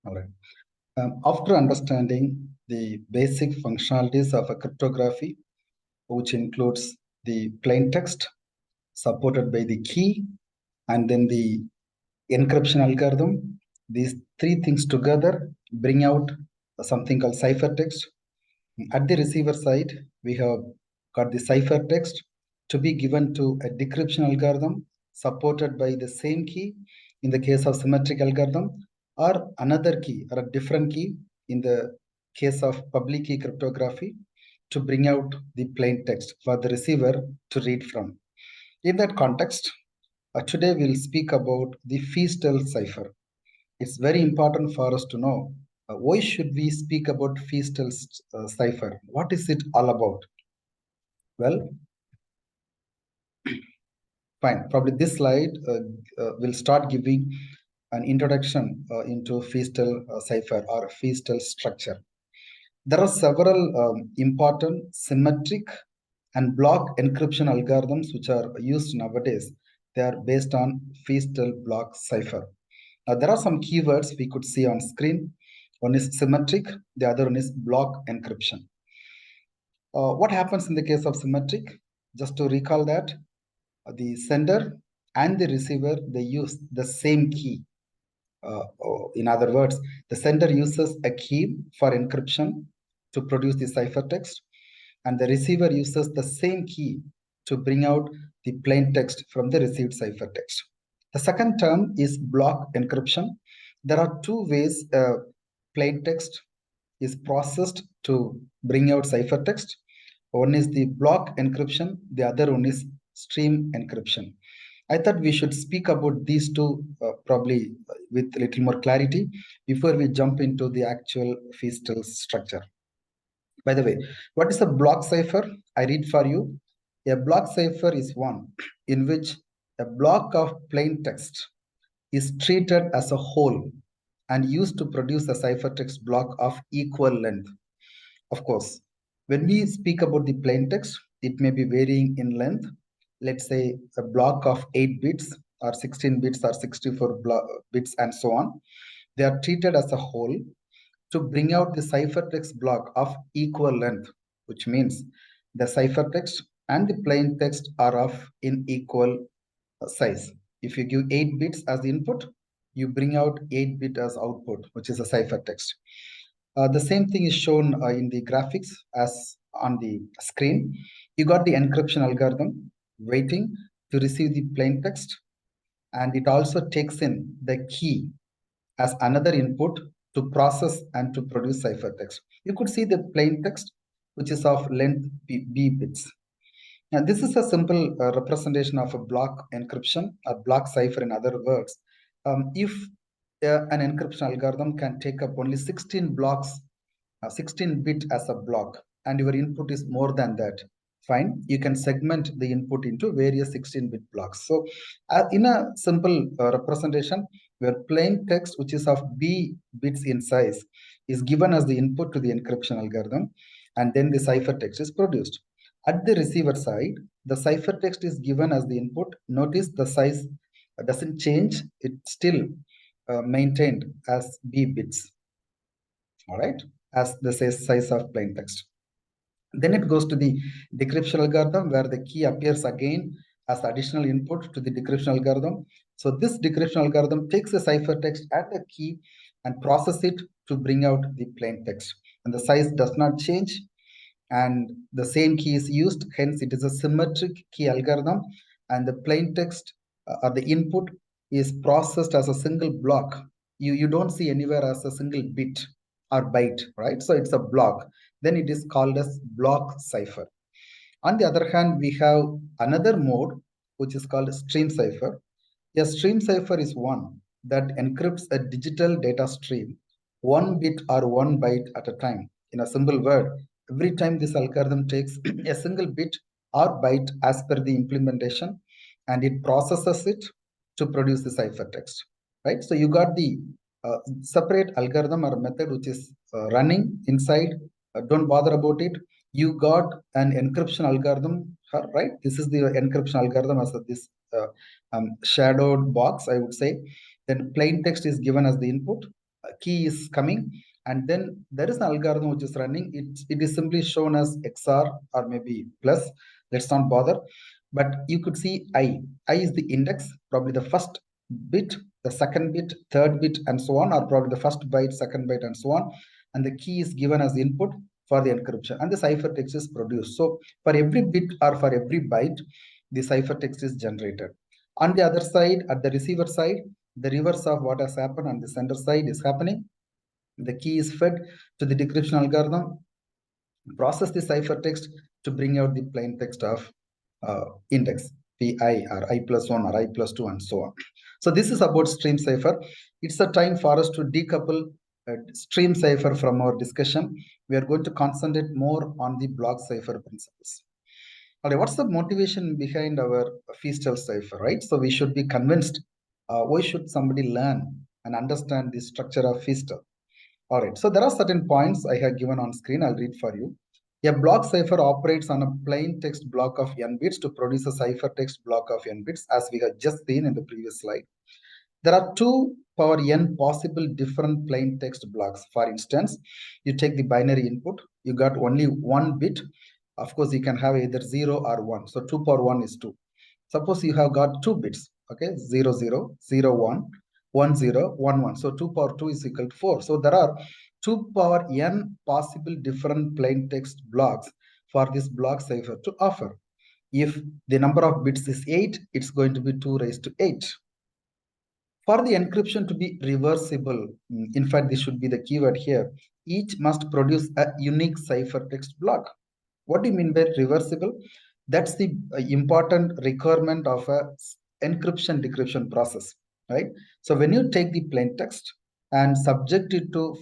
All right. After understanding the basic functionalities of a cryptography, which includes the plain text supported by the key and then the encryption algorithm, these three things together bring out something called ciphertext. At the receiver side, we have got the ciphertext to be given to a decryption algorithm supported by the same key in the case of symmetric algorithm, or another key or a different key in the case of public key cryptography to bring out the plain text for the receiver to read from. In that context, today we'll speak about the Feistel cipher. It's very important for us to know why should we speak about Feistel cipher? What is it all about? Well, fine. Probably this slide will start giving an introduction into Feistel cipher or Feistel structure. There are several important symmetric and block encryption algorithms which are used nowadays. They are based on Feistel block cipher. Now, there are some keywords we could see on screen. One is symmetric, the other one is block encryption. What happens in the case of symmetric? Just to recall that, the sender and the receiver, they use the same key. In other words, the sender uses a key for encryption to produce the ciphertext, and the receiver uses the same key to bring out the plain text from the received ciphertext. The second term is block encryption. There are two ways plain text is processed to bring out ciphertext. One is the block encryption, the other one is stream encryption. I thought we should speak about these two probably with a little more clarity before we jump into the actual Feistel structure. By the way, what is a block cipher? I read for you. A block cipher is one in which a block of plain text is treated as a whole and used to produce a ciphertext block of equal length. Of course, when we speak about the plain text, it may be varying in length. Let's say a block of 8 bits or 16 bits or 64 bits and so on. They are treated as a whole to bring out the ciphertext block of equal length, which means the ciphertext and the plain text are of in equal size. If you give 8 bits as the input, you bring out 8 bit as output, which is a ciphertext. The same thing is shown in the graphics as on the screen. You got the encryption algorithm waiting to receive the plain text, and it also takes in the key as another input to process and to produce ciphertext. You could see the plain text, which is of length B bits. Now, this is a simple representation of a block encryption, a block cipher in other words. If an encryption algorithm can take up only 16 blocks, 16 bit as a block, and your input is more than that, fine, you can segment the input into various 16-bit blocks. So in a simple representation, where plain text, which is of B bits in size, is given as the input to the encryption algorithm, and then the ciphertext is produced. At the receiver side, the ciphertext is given as the input. Notice the size doesn't change. It's still maintained as B bits, all right, as the size of plain text. Then it goes to the decryption algorithm, where the key appears again as additional input to the decryption algorithm. So this decryption algorithm takes the ciphertext at the key and processes it to bring out the plain text. And the size does not change, and the same key is used. Hence, it is a symmetric key algorithm, and the plain text or the input is processed as a single block. You don't see anywhere as a single bit or byte, right? So it's a block. Then it is called as block cipher. On the other hand, we have another mode, which is called stream cipher. A stream cipher is one that encrypts a digital data stream, 1 bit or 1 byte at a time. In a simple word, every time this algorithm takes a single bit or byte as per the implementation, and it processes it to produce the ciphertext, right? So you got the separate algorithm or method which is running inside. Don't bother about it. You got an encryption algorithm, right? This is the encryption algorithm as this shadowed box, I would say. Then plain text is given as the input. key is coming, and then there is an algorithm which is running. It is simply shown as XOR or maybe plus. Let's not bother. But you could see I. I is the index, probably the first bit, the second bit, third bit, and so on, or probably the first byte, second byte, and so on. And the key is given as input for the encryption, and the ciphertext is produced. So for every bit or for every byte, the ciphertext is generated. On the other side, at the receiver side, the reverse of what has happened on the sender side is happening. The key is fed to the decryption algorithm, process the ciphertext to bring out the plain text of index pi or I plus 1 or I plus 2 and so on. So this is about stream cipher. It's a time for us to decouple stream cipher from our discussion. We are going to concentrate more on the block cipher principles. All right, what's the motivation behind our Feistel cipher, right? So we should be convinced. Why should somebody learn and understand the structure of Feistel? All right, so there are certain points I have given on screen. I'll read for you. A block cipher operates on a plain text block of n bits to produce a ciphertext block of n bits, as we have just seen in the previous slide. There are 2 power n possible different plain text blocks. For instance, you take the binary input, you got only 1 bit. Of course, you can have either 0 or 1. So 2 power 1 is 2. Suppose you have got 2 bits, okay, 0, 0, 0, 1, 1, 0, 1, 1. So 2 power 2 is equal to 4. So there are 2 power n possible different plain text blocks for this block cipher to offer. If the number of bits is 8, it's going to be 2 raised to 8. For the encryption to be reversible, in fact, this should be the keyword here, each must produce a unique ciphertext block. What do you mean by reversible? That's the important requirement of a encryption decryption process, right? So when you take the plain text and subject it to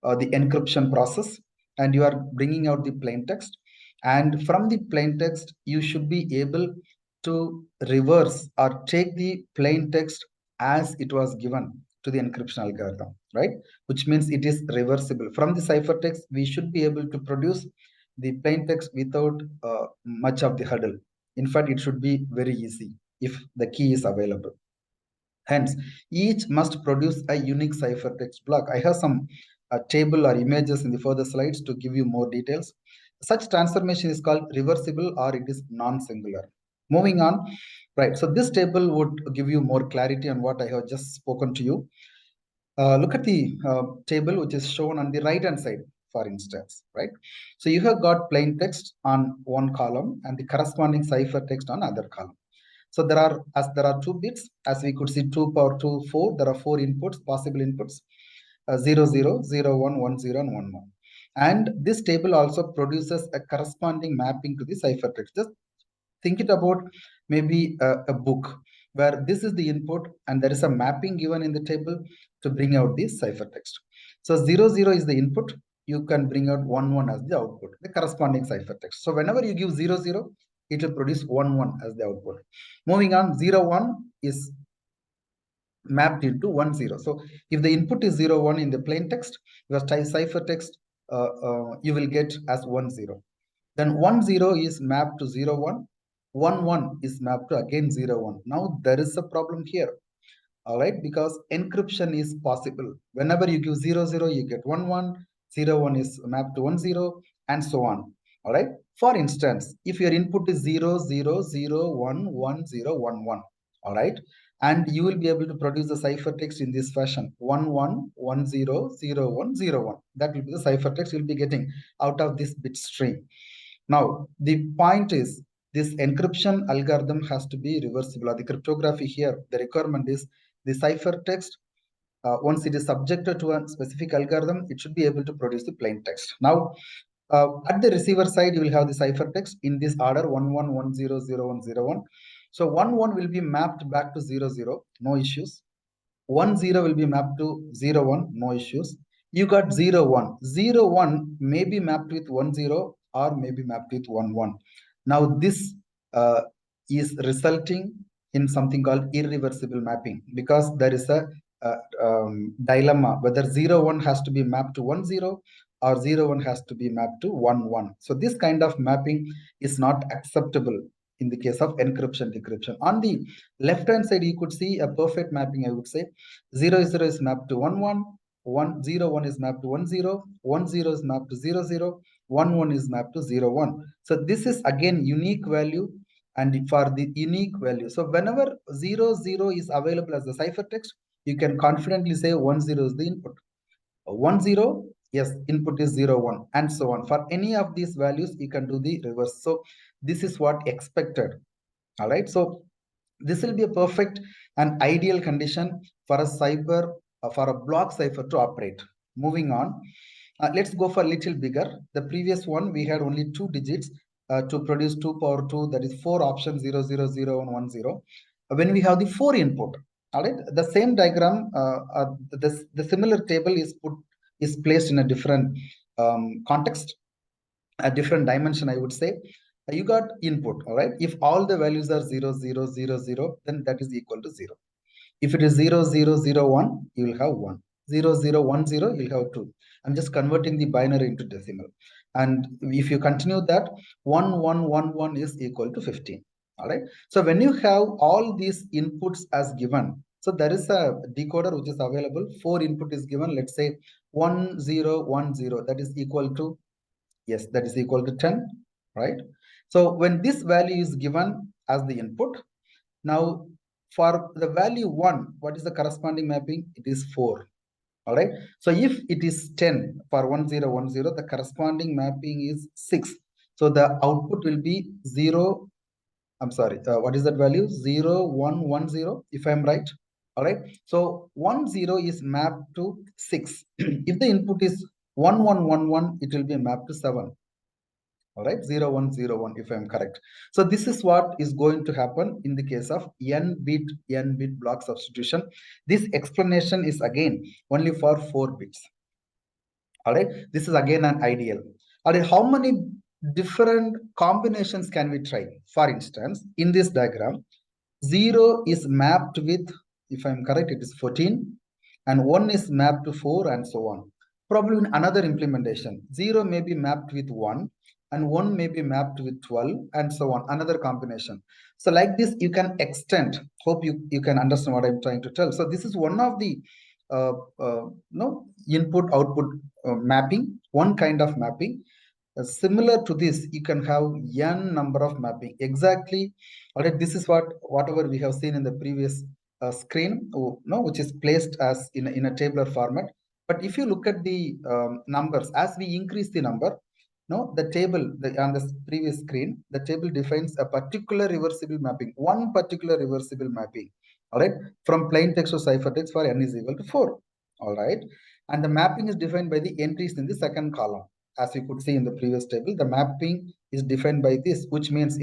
the encryption process, and you are bringing out the plain text, and from the plain text you should be able to reverse or take the plain text as it was given to the encryption algorithm, right? Which means it is reversible. From the ciphertext, we should be able to produce the plain text without much of the hurdle. In fact, it should be very easy if the key is available. Hence, each must produce a unique ciphertext block. I have some table or images in the further slides to give you more details. Such transformation is called reversible or it is non-singular. Moving on, right, so this table would give you more clarity on what I have just spoken to you. Look at the table which is shown on the right hand side, for instance, right? So you have got plain text on one column and the corresponding ciphertext on other column. So there are 2 bits, as we could see, 2 power 2, 4. There are 4 inputs, possible inputs, 0, 0, 0, 1, 1, 0, and 1, 1. And this table also produces a corresponding mapping to the ciphertext. Just think it about maybe a book where this is the input and there is a mapping given in the table to bring out the ciphertext. So 0, 0 is the input. You can bring out 1, 1 as the output, the corresponding ciphertext. So whenever you give 0, 0, it will produce 1, 1 as the output. Moving on, 0, 1 is mapped into 1, 0. So if the input is 0, 1 in the plain text, your ciphertext you will get as 1, 0. Then 1, 0 is mapped to 0, 1. 1, 1 is mapped to again 0, 1. Now there is a problem here. All right, because encryption is possible. Whenever you give 0, 0, you get 1, 1. 0, 1 is mapped to 1, 0, and so on. All right. For instance, if your input is 0, 0, 0, 1, 1, 0, 1, 1. All right. And you will be able to produce the ciphertext in this fashion: 1, 1, 1, 0, 0, 1, 0, 1. That will be the ciphertext you'll be getting out of this bit stream. Now, the point is, this encryption algorithm has to be reversible. Or the cryptography here, the requirement is the ciphertext, once it is subjected to a specific algorithm, it should be able to produce the plain text. Now, at the receiver side, you will have the ciphertext in this order: 1, 1, 1, 0, 0, 1, 0, 1. So 1, 1 will be mapped back to 0, 0, no issues. 1, 0 will be mapped to 0, 1, no issues. You got 0, 1. 0, 1 may be mapped with 1, 0 or may be mapped with 1, 1. Now this is resulting in something called irreversible mapping, because there is a dilemma whether 0, 1 has to be mapped to 1, 0 or 0, 1 has to be mapped to 1, 1. So this kind of mapping is not acceptable in the case of encryption decryption. On the left hand side, you could see a perfect mapping. I would say 0, 0 is mapped to 1, 1. 1 is mapped to 1 0, 1 0 is mapped to 0 0, 1 1 is mapped to 0 1. So this is again unique value, and for the unique value, so whenever 0 0 is available as the ciphertext, you can confidently say 1 0 is the input. 1 0, yes, input is 0 1, and so on. For any of these values, you can do the reverse. So this is what expected. All right, so this will be a perfect and ideal condition for a cipher, for a block cipher to operate. Moving on, let's go for a little bigger. The previous one, we had only 2 digits to produce 2 power 2, that is 4 options, 0 0 0 and 1 0. When we have the 4 input, all right, the same diagram, the similar table is placed in a different context, a different dimension, I would say. You got input, all right. If all the values are 0 0 0 0, then that is equal to 0. If it is 0 0 0 1, you will have 1. 0 0 1 0, you'll have 2. I'm just converting the binary into decimal. And if you continue that, 1 1 1 1 is equal to 15. All right. So when you have all these inputs as given, so there is a decoder which is available. 4 input is given. Let's say 1 0 1 0. That is equal to, yes, that is equal to 10, right? So when this value is given as the input, now for the value 1, what is the corresponding mapping? It is 4. All right. So if it is 10 for 1 0 1 0, the corresponding mapping is 6. So the output will be 0. I'm sorry. What is that value? 0 1 1 0, if I'm right. All right. So 1 0 is mapped to 6. If the input is 1 1 1 1, it will be mapped to 7. All right, 0 1 0 1, if I'm correct. So this is what is going to happen in the case of n bit block substitution. This explanation is again only for 4 bits. All right, this is again an ideal. All right, how many different combinations can we try? For instance, in this diagram, 0 is mapped with, if I'm correct, it is 14, and 1 is mapped to 4, and so on. Probably in another implementation, 0 may be mapped with 1, and 1 may be mapped with 12, and so on, another combination. So like this, you can extend. Hope you can understand what I'm trying to tell. So this is one of the no input output mapping, one kind of mapping. Similar to this, you can have n number of mapping. Exactly. All right, this is whatever we have seen in the previous screen, which is placed as in a tabular format. But if you look at the numbers, as we increase the number, the table on the previous screen, the table defines a particular reversible mapping, one particular reversible mapping. All right, from plain text to ciphertext for n is equal to 4. All right, and the mapping is defined by the entries in the second column. As you could see in the previous table, the mapping is defined by this, which means,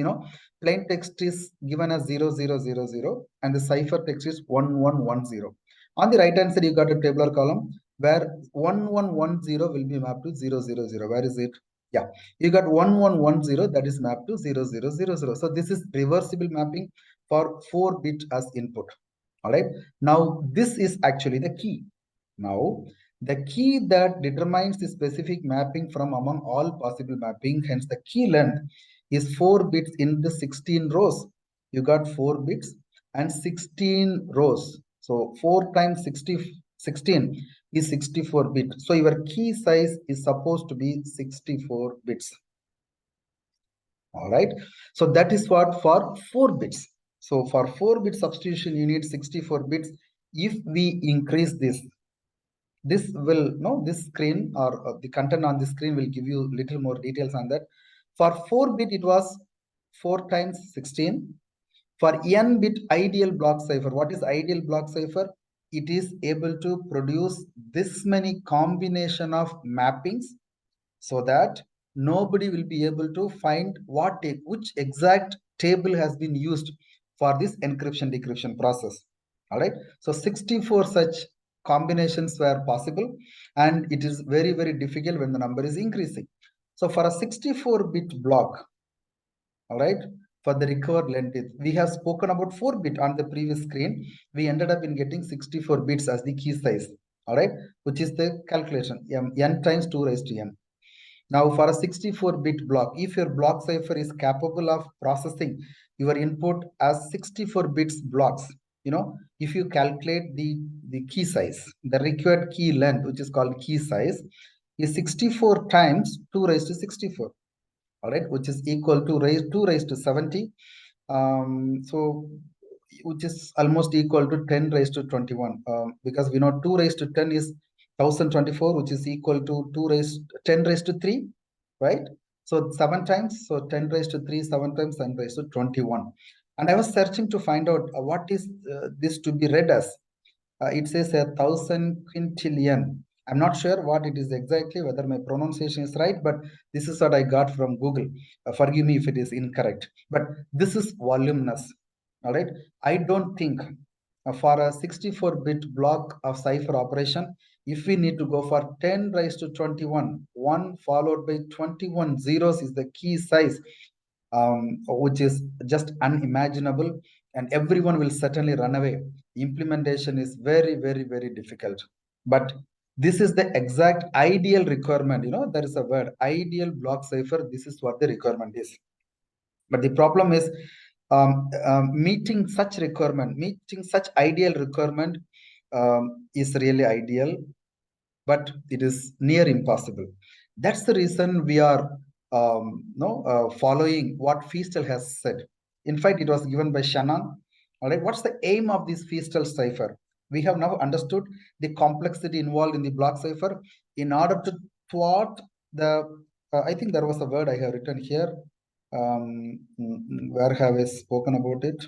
plain text is given as 0 0 0 0, and the ciphertext is 1 1 1 0. On the right hand side, you got a tabular column where 1 1 1 0 will be mapped to 0 0 0. Where is it? Yeah, you got 1 1 1 0, that is mapped to 0 0 0 0. So this is reversible mapping for 4 bit as input. All right. Now this is actually the key. Now the key that determines the specific mapping from among all possible mapping, hence the key length, is 4 bits in the 16 rows. You got 4 bits and 16 rows. So 4 times 16 is 64 bits. So your key size is supposed to be 64 bits. All right. So that is what for 4 bits. So for 4 bit substitution, you need 64 bits. If we increase this will this screen or the content on the screen will give you little more details on that. For 4 bit, it was 4 times 16. For n bit ideal block cipher, what is ideal block cipher? It is able to produce this many combination of mappings so that nobody will be able to find which exact table has been used for this encryption decryption process. All right, so 64 such combinations were possible, and it is very, very difficult when the number is increasing. So for a 64 bit block, all right, for the recovered length, we have spoken about 4 bit on the previous screen. We ended up in getting 64 bits as the key size. All right, which is the calculation n times 2 raised to n. Now for a 64-bit block, if your block cipher is capable of processing your input as 64 bits blocks, if you calculate the key size, the required key length, which is called key size, is 64 times 2 raised to 64, all right, which is equal to 2 raised to 70, so which is almost equal to 10 raised to 21, because we know 2 raised to 10 is 1024, which is equal to 10 raised to 3, right? So 7 times, so 10 raised to 3, 7 times 10 raised to 21. And I was searching to find out what is this to be read as. It says 1,000 quintillion. I'm not sure what it is exactly, whether my pronunciation is right, but this is what I got from Google. Forgive me if it is incorrect, but this is voluminous. All right. I don't think for a 64-bit block of cipher operation, if we need to go for 10 raised to 21, 1 followed by 21 zeros is the key size, which is just unimaginable, and everyone will certainly run away. Implementation is very, very, very difficult. But this is the exact ideal requirement. There is a word, ideal block cipher. This is what the requirement is. But the problem is meeting such ideal requirement is really ideal, but it is near impossible. That's the reason we are following what Feistel has said. In fact, it was given by Shannon. All right, what's the aim of this Feistel cipher? We have now understood the complexity involved in the block cipher. In order to thwart the, I think there was a word I have written here. Where have I spoken about it?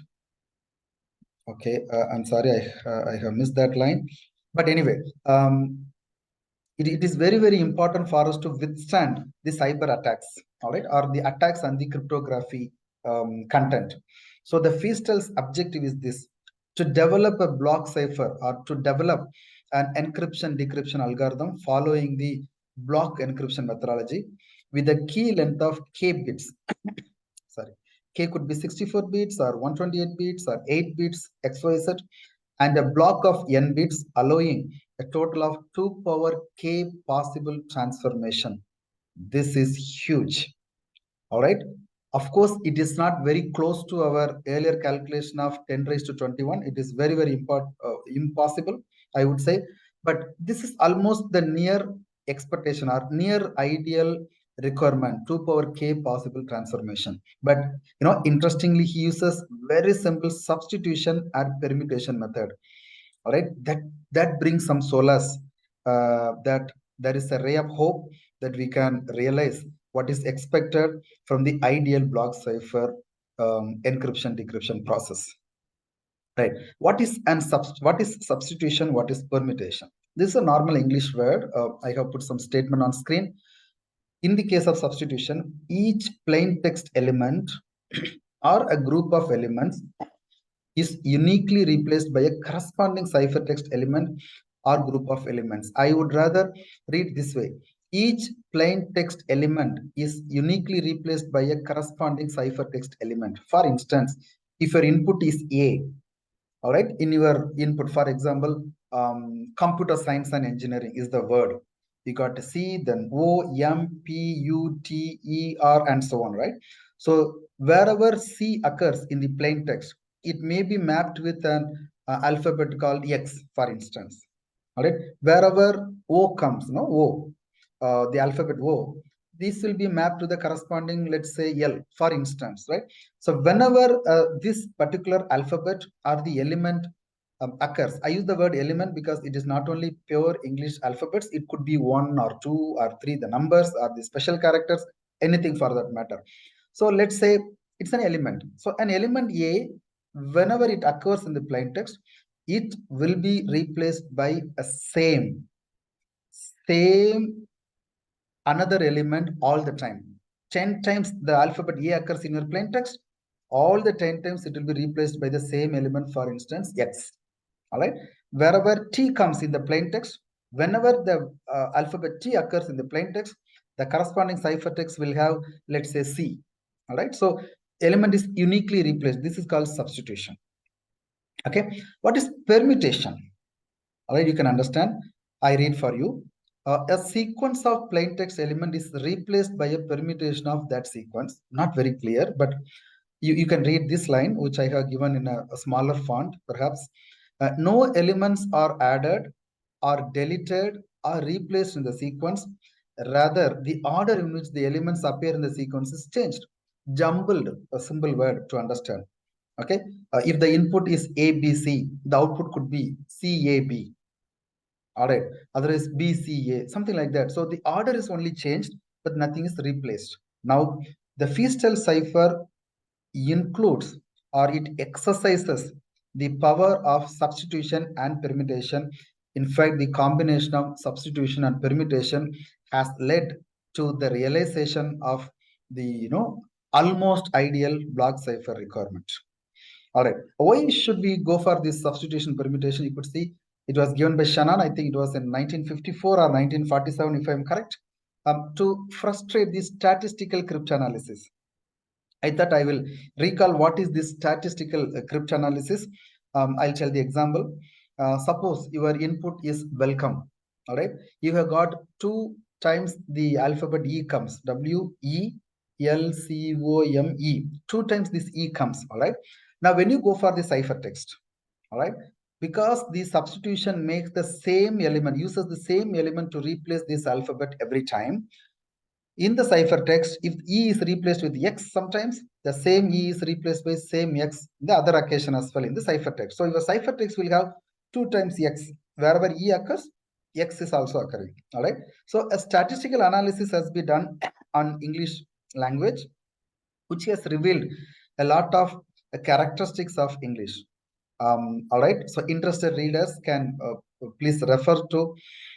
Okay, I'm sorry, I have missed that line. But anyway, it is very, very important for us to withstand the cyber attacks, all right, or the attacks on the cryptography content. So the Feistel's objective is this: to develop a block cipher, or to develop an encryption decryption algorithm following the block encryption methodology with a key length of k bits. Sorry, k could be 64 bits or 128 bits or 8 bits, XYZ, and a block of n bits, allowing a total of 2 power k possible transformation. This is huge. All right. Of course, it is not very close to our earlier calculation of 10 raised to 21. It is very, very impossible, I would say. But this is almost the near expectation or near ideal requirement, 2 power k possible transformation. But interestingly, he uses very simple substitution and permutation method. All right, that brings some solace, that there is a ray of hope that we can realize what is expected from the ideal block cipher encryption decryption process. Right. What is substitution? What is permutation? This is a normal English word. I have put some statement on screen. In the case of substitution, each plain text element or a group of elements is uniquely replaced by a corresponding ciphertext element or group of elements. I would rather read this way: each plain text element is uniquely replaced by a corresponding ciphertext element. For instance, if your input is A, all right, in your input, for example, computer science and engineering is the word. You got C, then O, M, P, U, T, E, R, and so on, right? So wherever C occurs in the plain text, it may be mapped with an alphabet called X, for instance. All right. Wherever O comes, the alphabet O, this will be mapped to the corresponding, let's say, L, for instance, right? So whenever this particular alphabet or the element occurs, I use the word element because it is not only pure English alphabets, it could be 1 or 2 or 3, the numbers or the special characters, anything for that matter. So let's say it's an element. So an element A, whenever it occurs in the plain text, it will be replaced by a same another element all the time. 10 times the alphabet A occurs in your plain text, all the 10 times it will be replaced by the same element, for instance, X. All right. Wherever T comes in the plain text, whenever the alphabet T occurs in the plain text, the corresponding ciphertext will have, let's say, C. All right. So element is uniquely replaced. This is called substitution. Okay. What is permutation? All right. You can understand. I read for you. A sequence of plain text element is replaced by a permutation of that sequence. Not very clear, but you can read this line, which I have given in a smaller font, perhaps. No elements are added, or deleted, or replaced in the sequence. Rather, the order in which the elements appear in the sequence is changed. Jumbled, a simple word to understand. Okay. If the input is ABC, the output could be CAB. All right. Otherwise, BCA, something like that. So the order is only changed, but nothing is replaced. Now, the Feistel cipher includes, or it exercises, the power of substitution and permutation. In fact, the combination of substitution and permutation has led to the realization of the almost ideal block cipher requirement. All right, why should we go for this substitution permutation? You could see it was given by Shannon. I think it was in 1954 or 1947, if I'm correct, to frustrate the statistical cryptanalysis. I thought I will recall what is this statistical cryptanalysis. I'll tell the example. Suppose your input is welcome. All right. You have got 2 times the alphabet E comes. WELCOME. 2 times this E comes. All right. Now, when you go for the ciphertext, all right, because the substitution makes the same element, uses the same element to replace this alphabet every time. In the ciphertext, if E is replaced with X sometimes, the same E is replaced by same X the other occasion as well in the ciphertext. So your ciphertext will have 2 times X. Wherever E occurs, X is also occurring. All right. So a statistical analysis has been done on English language, which has revealed a lot of characteristics of English. All right. So interested readers can please refer to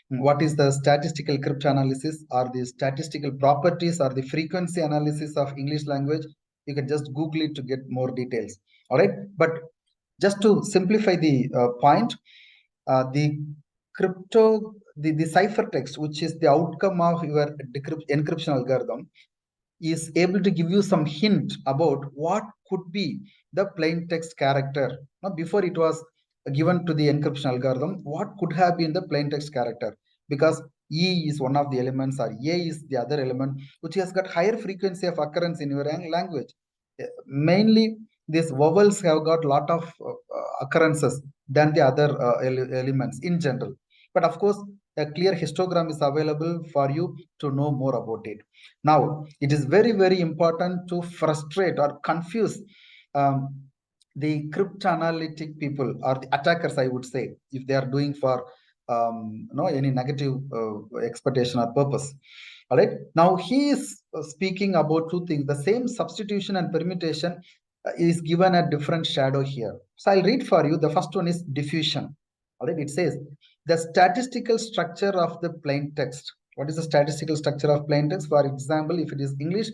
what is the statistical cryptanalysis, or the statistical properties, or the frequency analysis of English language. You can just Google it to get more details. All right. But just to simplify the point, the ciphertext, which is the outcome of your encryption algorithm, is able to give you some hint about what could be the plain text character. Now, before it was given to the encryption algorithm, what could have been the plain text character? Because E is one of the elements, or A is the other element, which has got higher frequency of occurrence in your language. Mainly, these vowels have got a lot of occurrences than the other elements in general. But of course, a clear histogram is available for you to know more about it. Now, it is very, very important to frustrate or confuse the cryptanalytic people, or the attackers, I would say, if they are doing for any negative expectation or purpose. All right. Now, he is speaking about 2 things. The same substitution and permutation is given a different shadow here. So I'll read for you. The first one is diffusion. All right. It says the statistical structure of the plain text. What is the statistical structure of plain text? For example, if it is English,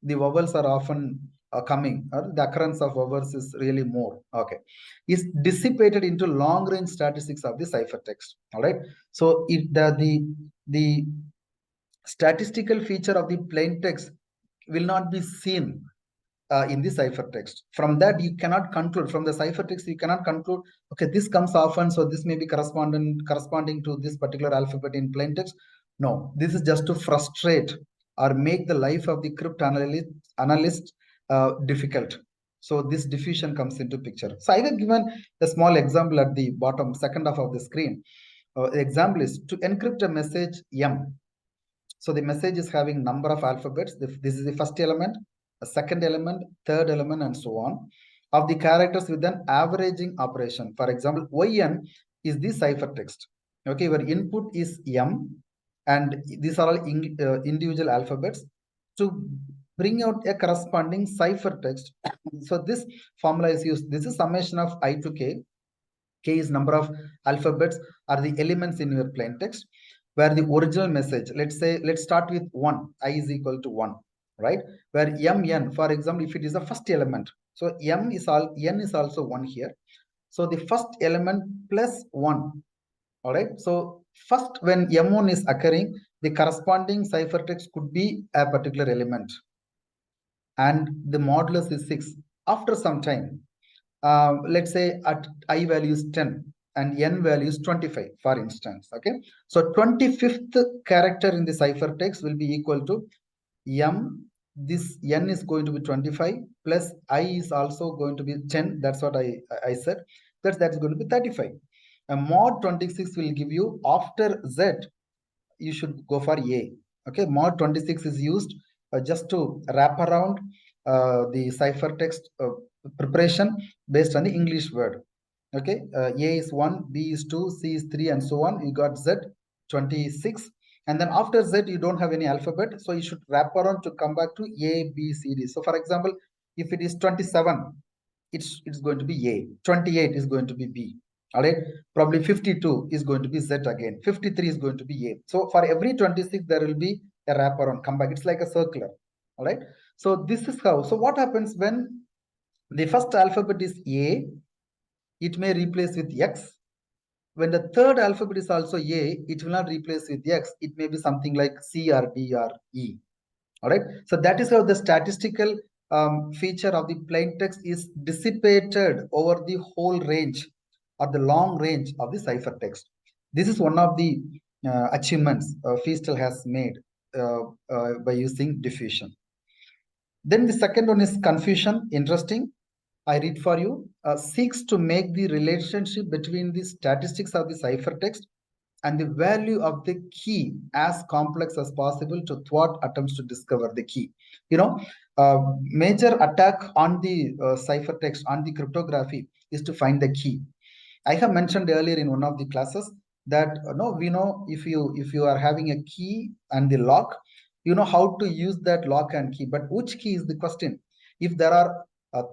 the vowels are often coming, or the occurrence of vowels is really more. Okay, is dissipated into long range statistics of the ciphertext. All right. So the statistical feature of the plain text will not be seen in the ciphertext. From that, you cannot conclude, from the ciphertext, you cannot conclude, okay, this comes often, so this may be corresponding to this particular alphabet in plain text. No, this is just to frustrate or make the life of the cryptanalyst difficult. So this diffusion comes into picture. So I have given a small example at the bottom, second half of the screen. The example is to encrypt a message M. So the message is having number of alphabets. This is the first element, a second element, third element, and so on, of the characters with an averaging operation. For example, YN is the ciphertext. Okay, your input is M, and these are all individual alphabets. To bring out a corresponding ciphertext, so this formula is used. This is summation of I to K. K is number of alphabets or the elements in your plain text, where the original message, let's start with 1, I is equal to 1, right? Where MN, for example, if it is the first element, so N is also 1 here. So the first element plus 1, all right? So first, when M1 is occurring, the corresponding ciphertext could be a particular element, and the modulus is 6. After some time, let's say at I value is 10 and N value is 25, for instance. Okay, so 25th character in the ciphertext will be equal to M this n is going to be 25 plus I is also going to be 10. That's what I said. That's going to be 35. And mod 26 will give you after Z, you should go for A. Okay, mod 26 is used just to wrap around the ciphertext preparation based on the English word. Okay, A is 1, B is 2, C is 3, and so on. You got Z 26. And then after Z, you don't have any alphabet. So you should wrap around to come back to A, B, C, D. So for example, if it is 27, it's going to be A. 28 is going to be B. All right. Probably 52 is going to be Z again. 53 is going to be A. So for every 26, there will be a wrap around, come back. It's like a circular. All right. So this is how. So what happens when the first alphabet is A? It may replace with X. When the third alphabet is also A, it will not replace with X. It may be something like C or D or E. All right. So that is how the statistical feature of the plain text is dissipated over the whole range or the long range of the ciphertext. This is one of the achievements Feistel has made by using diffusion. Then the second one is confusion. Interesting. I read for you. Seeks to make the relationship between the statistics of the ciphertext and the value of the key as complex as possible to thwart attempts to discover the key. Major attack on the ciphertext, on the cryptography, is to find the key. I have mentioned earlier in one of the classes that we know if you are having a key and the lock, you know how to use that lock and key, but which key is the question. If there are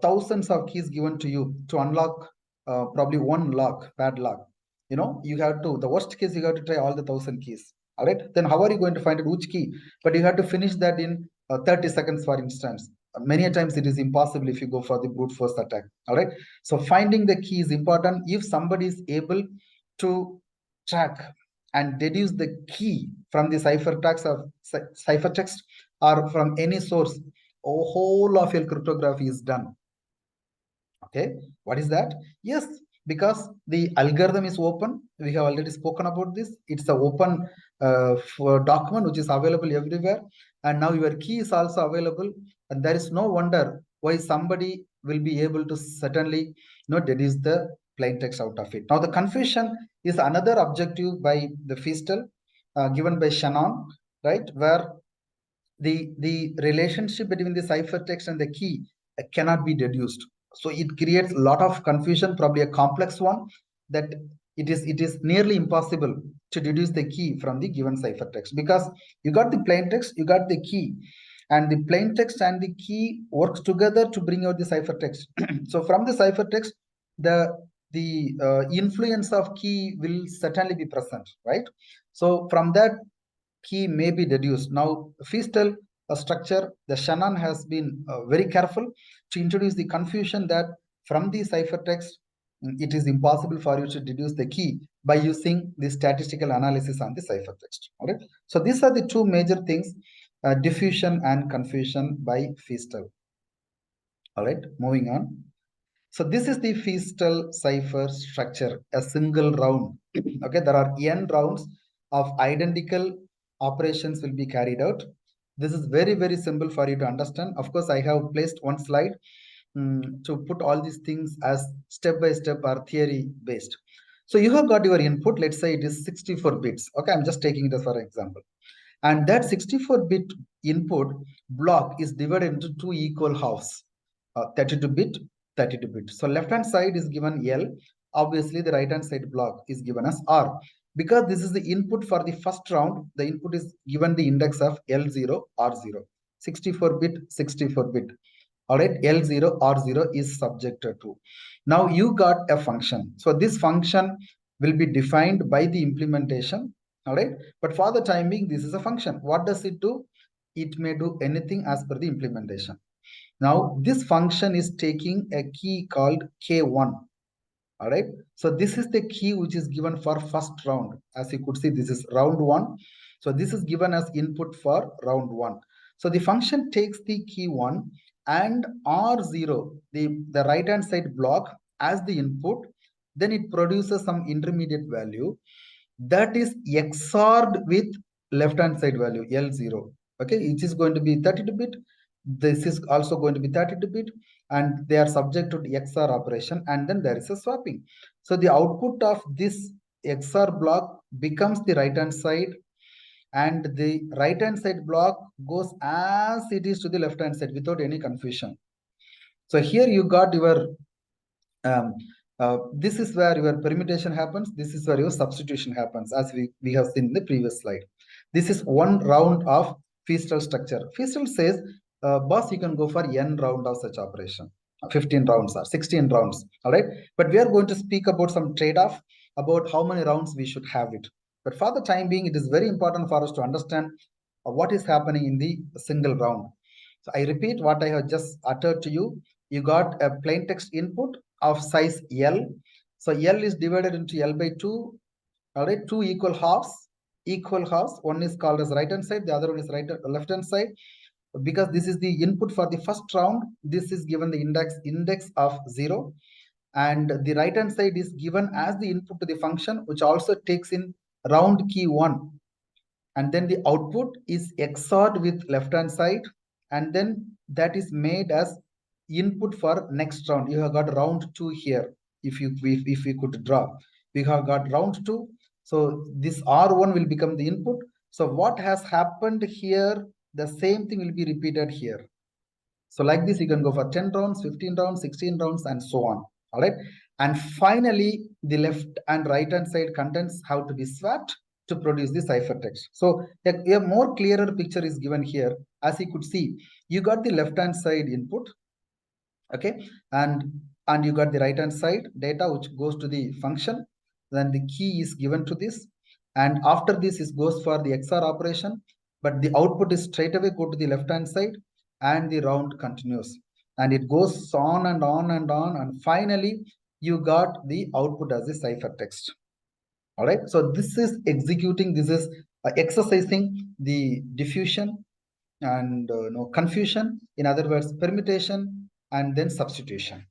thousands of keys given to you to unlock probably one lock, padlock, you have to, the worst case, you have to try all the 1,000 keys. All right, then how are you going to find it which key? But you have to finish that in 30 seconds, for instance. Many a times it is impossible if you go for the brute force attack. All right, so finding the key is important. If somebody is able to track and deduce the key from the ciphertext or from any source, a whole of your cryptography is done. Okay, what is that? Yes, because the algorithm is open. We have already spoken about this. It's an open document which is available everywhere, and now your key is also available, and there is no wonder why somebody will be able to certainly deduce the plain text out of it. Now the confusion is another objective by the Feistel given by Shannon, right, where the relationship between the ciphertext and the key cannot be deduced. So it creates a lot of confusion, probably a complex one, that it is nearly impossible to deduce the key from the given ciphertext, because you got the plain text, you got the key, and the plain text and the key works together to bring out the ciphertext. So from the ciphertext, the influence of key will certainly be present, right? So from that, key may be deduced. Now, Feistel structure, the Shannon has been very careful to introduce the confusion that from the ciphertext, it is impossible for you to deduce the key by using the statistical analysis on the ciphertext. Okay, so these are the two major things, diffusion and confusion by Feistel. All right, moving on. So this is the Feistel cipher structure, a single round. Okay, there are n rounds of identical operations will be carried out. This is very, very simple for you to understand. Of course, I have placed one slide to put all these things as step-by-step or theory-based. So you have got your input, let's say it is 64 bits. Okay, I'm just taking it as for example. And that 64-bit input block is divided into two equal halves, 32-bit, 32-bit. So left-hand side is given L. Obviously, the right-hand side block is given as R. Because this is the input for the first round, the input is given the index of L0, R0. 64-bit, 64-bit. All right, L0, R0 is subjected to. Now you got a function. So this function will be defined by the implementation. All right, but for the time being, this is a function. What does it do? It may do anything as per the implementation. Now this function is taking a key called K1. All right, so this is the key which is given for first round. As you could see, this is round 1. So this is given as input for round 1. So the function takes the key 1 and R0, the right hand side block, as the input. Then it produces some intermediate value that is XORed with left hand side value L0. Okay, it is going to be 32-bit This is also going to be 32-bit, and they are subject to the XOR operation, and then there is a swapping. So the output of this XOR block becomes the right hand side, and the right hand side block goes as it is to the left hand side without any confusion. So here you got your this is where your permutation happens. This is where your substitution happens, as we have seen in the previous slide. This is one round of Feistel structure. Feistel says, boss, you can go for n round of such operation, 15 rounds or 16 rounds. All right. But we are going to speak about some trade-off about how many rounds we should have it. But for the time being, it is very important for us to understand what is happening in the single round. So I repeat what I have just uttered to you. You got a plain text input of size L. So L is divided into L by 2. All right, two equal halves. One is called as right hand side, the other one is left hand side. Because this is the input for the first round, this is given the index of 0. And the right hand side is given as the input to the function, which also takes in round key 1. And then the output is XORed with left hand side, and then that is made as input for next round. You have got round 2 here. If we could draw, we have got round 2. So this R1 will become the input. So what has happened here, the same thing will be repeated here. So like this, you can go for 10 rounds, 15 rounds, 16 rounds, and so on. All right. And finally, the left and right hand side contents have to be swapped to produce the ciphertext. So a more clearer picture is given here. As you could see, you got the left hand side input, okay, and you got the right hand side data which goes to the function. Then the key is given to this, and after this is goes for the XOR operation, but the output is straight away go to the left hand side, and the round continues, and it goes on and on and on, and finally you got the output as a ciphertext. All right, so this is executing, this is exercising the diffusion and confusion, in other words permutation and then substitution.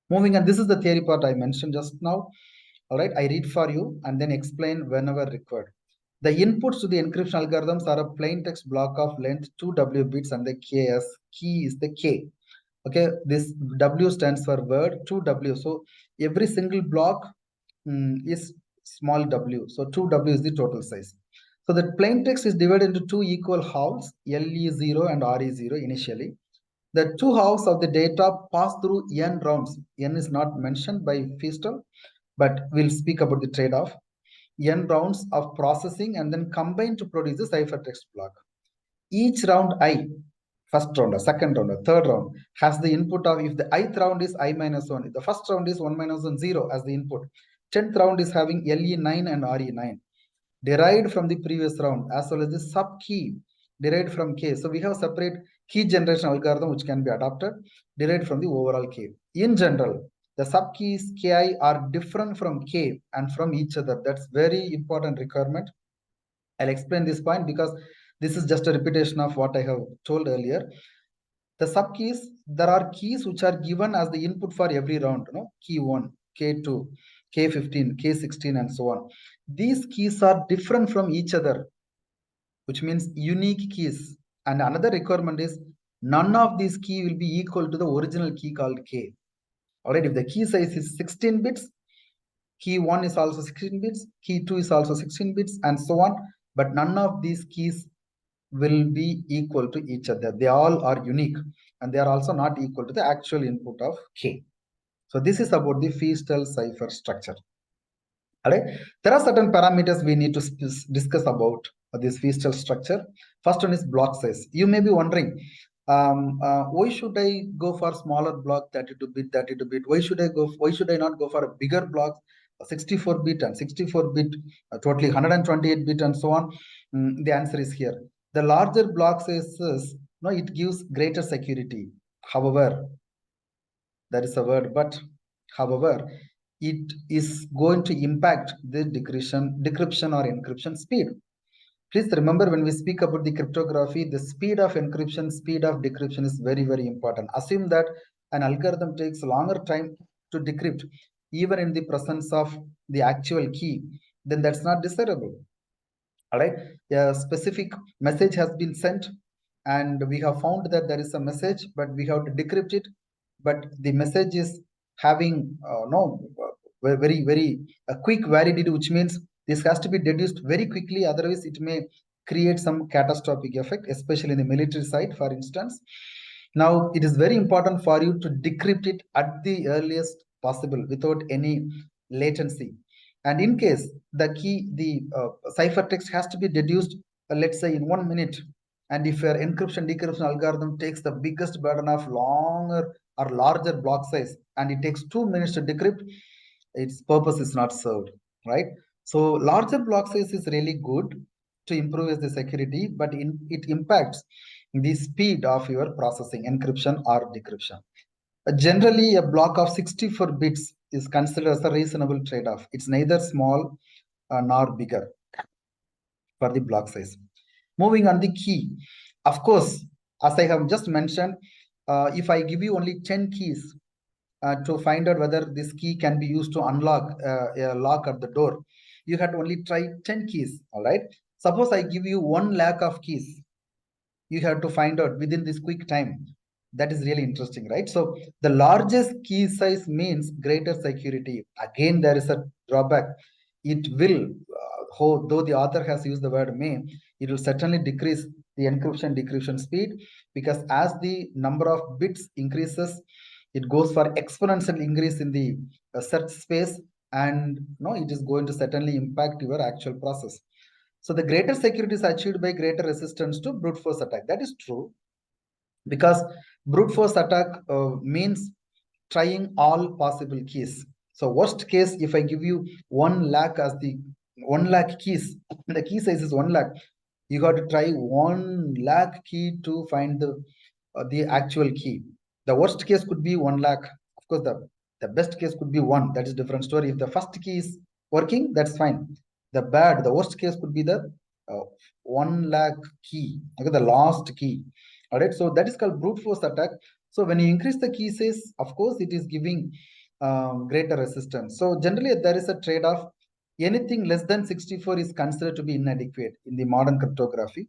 Moving on, this is the theory part I mentioned just now. All right, I read for you and then explain whenever required. The inputs to the encryption algorithms are a plain text block of length 2W bits, and the key is the K. Okay, this W stands for word, 2W. So every single block is small w. So 2W is the total size. So the plain text is divided into two equal halves, LE0 and RE0 initially. The two halves of the data pass through n rounds. N is not mentioned by Feistel, but we'll speak about the trade-off. N rounds of processing and then combine to produce the ciphertext block. Each round I, first round, second round, third round, has the input of, if the ith round is I minus 1, if the first round is 1 minus 1, 0 as the input. 10th round is having LE9 and RE9 derived from the previous round, as well as the sub key derived from K. So we have separate key generation algorithm which can be adopted derived from the overall K. In general, the sub keys Ki are different from K and from each other. That's very important requirement. I'll explain this point because this is just a repetition of what I have told earlier. The sub keys, there are keys which are given as the input for every round, key 1, K2, K15, K16, and so on. These keys are different from each other, which means unique keys. And another requirement is none of these keys will be equal to the original key called K. All right, if the key size is 16 bits, key 1 is also 16 bits, key 2 is also 16 bits, and so on. But none of these keys will be equal to each other. They all are unique, and they are also not equal to the actual input of K. So this is about the Feistel cipher structure. All right, there are certain parameters we need to discuss about this Feistel structure. First one is block size. You may be wondering, why should I go for smaller block, 32-bit, 32-bit? Why should I not go for a bigger block, 64-bit and 64-bit, totally 128-bit, and so on? The answer is here. The larger block sizes, it gives greater security. However, there is a word but. However, it is going to impact the decryption or encryption speed. Please remember, when we speak about the cryptography, the speed of encryption, speed of decryption is very, very important. Assume that an algorithm takes longer time to decrypt, even in the presence of the actual key, then that's not desirable. All right, a specific message has been sent, and we have found that there is a message, but we have to decrypt it. But the message is having very quick validity, which means this has to be deduced very quickly, otherwise it may create some catastrophic effect, especially in the military side, for instance. Now it is very important for you to decrypt it at the earliest possible without any latency. And in case the cipher text has to be deduced, let's say in 1 minute, and if your encryption decryption algorithm takes the biggest burden of longer or larger block size, and it takes 2 minutes to decrypt, its purpose is not served, right? So larger block size is really good to improve the security, but it impacts the speed of your processing, encryption or decryption. Generally, a block of 64 bits is considered as a reasonable trade-off. It's neither small nor bigger for the block size. Moving on the key. Of course, as I have just mentioned, if I give you only 10 keys to find out whether this key can be used to unlock a lock at the door, you had to only try 10 keys, all right? Suppose I give you 1 lakh of keys, you have to find out within this quick time. That is really interesting, right? So the largest key size means greater security. Again, there is a drawback. It will, though the author has used the word may, it will certainly decrease the encryption decryption speed, because as the number of bits increases, it goes for exponential increase in the search space, and it is going to certainly impact your actual process. So the greater security is achieved by greater resistance to brute force attack. That is true, because brute force attack means trying all possible keys. So worst case, if I give you 1 lakh as the 1 lakh keys, the key size is 1 lakh, you got to try 1 lakh key to find the actual key. The worst case could be 1 lakh. Of course, the best case could be 1. That is different story. If the first key is working, that's fine. The worst case could be the 1 lakh key, okay, the last key. All right, so that is called brute force attack. So when you increase the key size, of course, it is giving greater resistance. So generally, there is a trade-off. Anything less than 64 is considered to be inadequate in the modern cryptography.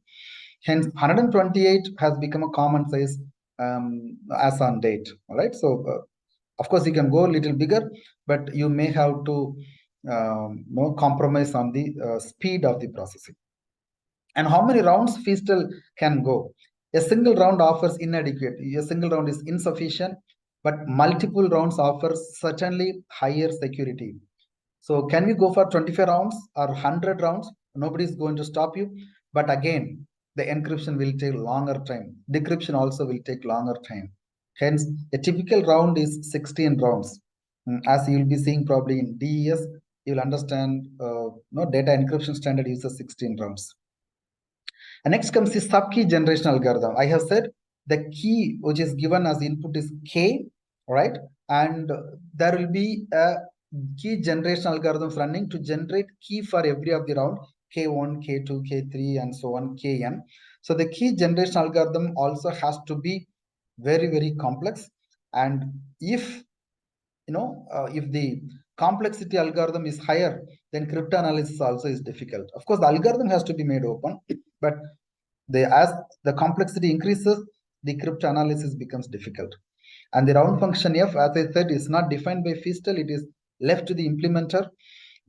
Hence, 128 has become a common size as on date. All right, so of course, you can go a little bigger, but you may have to compromise on the speed of the processing. And how many rounds Feistel can go? A single round offers inadequate. A single round is insufficient, but multiple rounds offer certainly higher security. So can we go for 25 rounds or 100 rounds? Nobody is going to stop you. But again, the encryption will take longer time. Decryption also will take longer time. Hence, a typical round is 16 rounds. As you will be seeing probably in DES, you will understand data encryption standard uses 16 rounds. And next comes the sub-key generation algorithm. I have said the key which is given as input is K, right? And there will be a key generation algorithms running to generate key for every of the round, K1, K2, K3, and so on, Kn. So the key generation algorithm also has to be very complex. And if if the complexity algorithm is higher, then cryptanalysis also is difficult. Of course, the algorithm has to be made open, but as the complexity increases, the cryptanalysis becomes difficult. And the round function f, as I said, is not defined by Feistel, it is left to the implementer.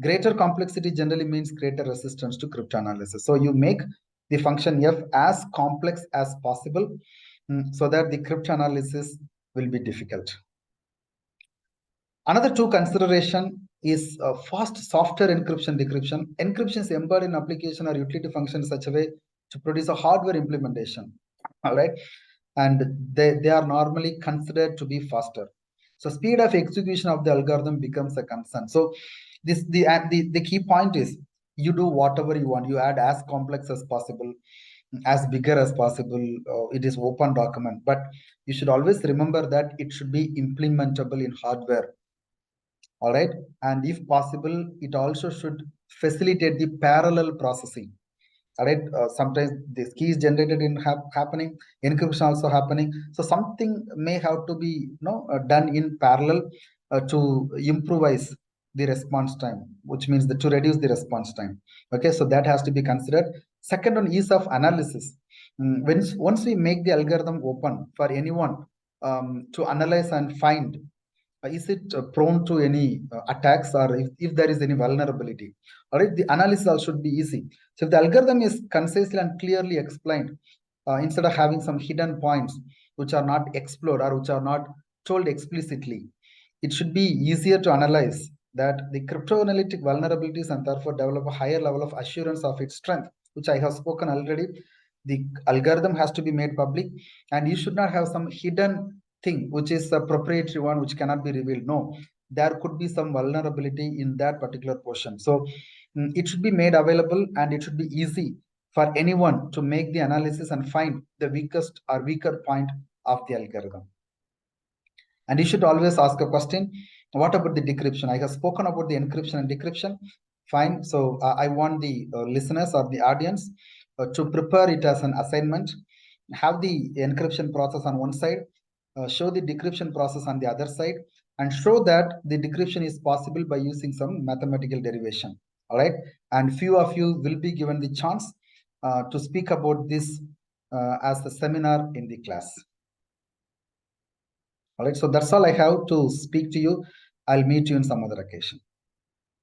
Greater complexity generally means greater resistance to cryptanalysis. So you make the function f as complex as possible so that the cryptanalysis will be difficult. Another two consideration is fast software encryption decryption. Encryption is embedded in application or utility function in such a way to produce a hardware implementation. All right, and they are normally considered to be faster. So speed of execution of the algorithm becomes a concern. So the key point is you do whatever you want. You add as complex as possible, as bigger as possible. It is open document, but you should always remember that it should be implementable in hardware. All right, and if possible, it also should facilitate the parallel processing. All right, sometimes this key is generated in happening, encryption also happening, so something may have to be done in parallel to improvise the response time, which means to reduce the response time. Okay, so that has to be considered. Second, on ease of analysis, Once we make the algorithm open for anyone to analyze and find, is it prone to any attacks, or if there is any vulnerability? All right, the analysis also should be easy. So if the algorithm is concisely and clearly explained, instead of having some hidden points which are not explored or which are not told explicitly, it should be easier to analyze that the cryptoanalytic vulnerabilities and therefore develop a higher level of assurance of its strength, which I have spoken already. The algorithm has to be made public, and you should not have some hidden thing which is a proprietary one which cannot be revealed. No, there could be some vulnerability in that particular portion. So it should be made available, and it should be easy for anyone to make the analysis and find the weakest or weaker point of the algorithm. And you should always ask a question, what about the decryption? I have spoken about the encryption and decryption. Fine. So I want the listeners or the audience to prepare it as an assignment. Have the encryption process on one side, show the decryption process on the other side, and show that the decryption is possible by using some mathematical derivation. All right. And few of you will be given the chance to speak about this as a seminar in the class. All right, so that's all I have to speak to you. I'll meet you in some other occasion.